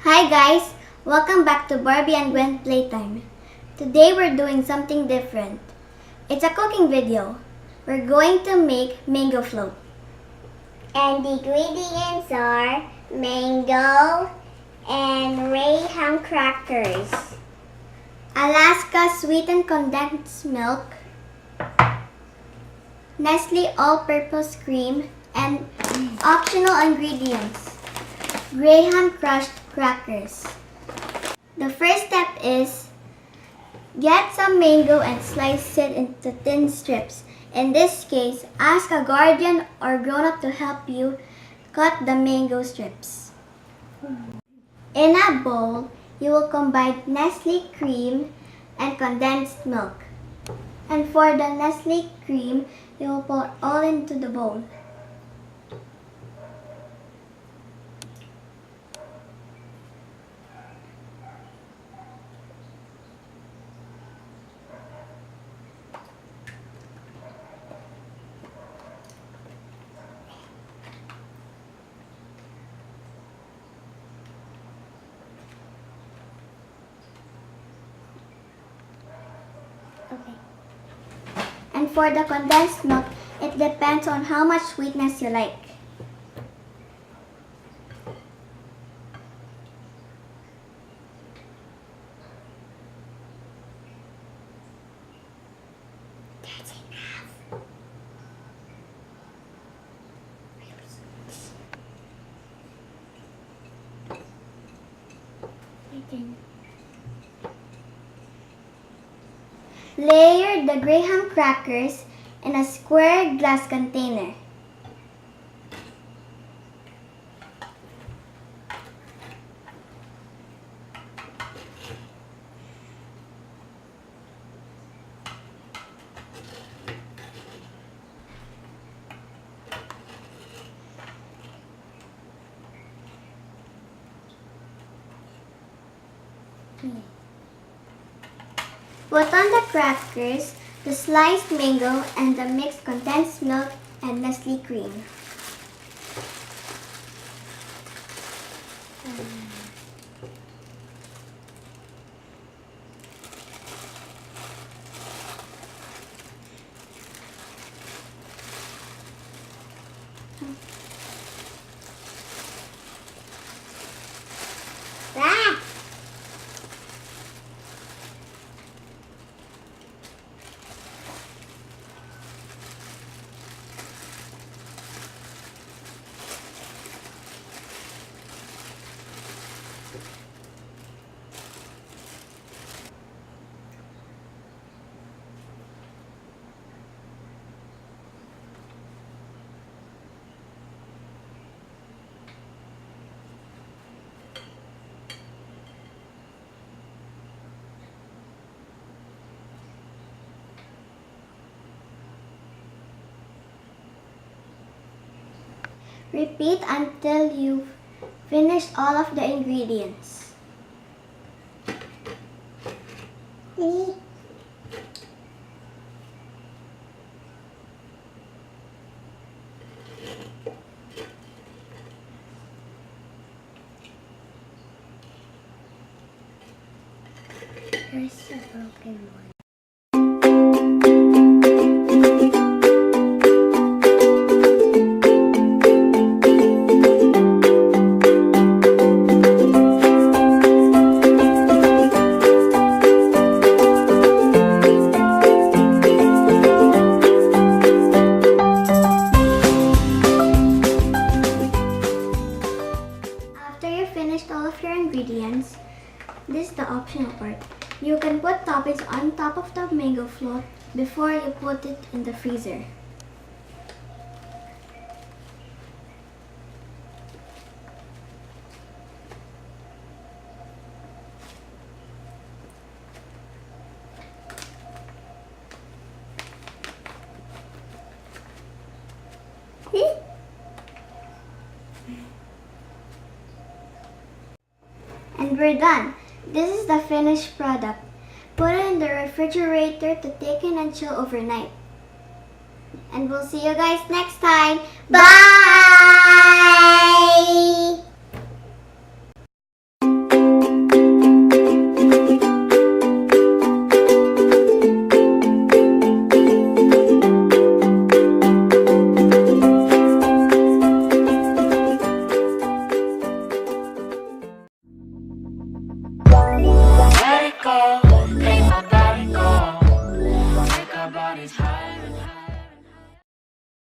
Hi guys! Welcome back to Barbie and Gwen Playtime. Today we're doing something different. It's a cooking video. We're going to make mango float. And the ingredients are mango and Graham crackers. Alaska sweetened condensed milk, Nestle all-purpose cream, and optional ingredients, Graham crushed crackers. The first step is get some mango and slice it into thin strips. In this case, ask a guardian or grown-up to help you cut the mango strips. In a bowl, you will combine Nestle cream and condensed milk. And for the Nestle cream, you will pour all into the bowl. Okay. And for the condensed milk, it depends on how much sweetness you like. That's enough. Layer the Graham crackers in a square glass container. Put on the crackers, the sliced mango, and the mixed condensed milk and Nestle cream. Ah! Repeat until you've finished all of the ingredients. Here's a broken one. After you finished all of your ingredients, this is the optional part. You can put toppings on top of the mango float before you put it in the freezer. And we're done. This is the finished product. Put it in the refrigerator to take in and chill overnight. And we'll see you guys next time. Bye! ho, ho.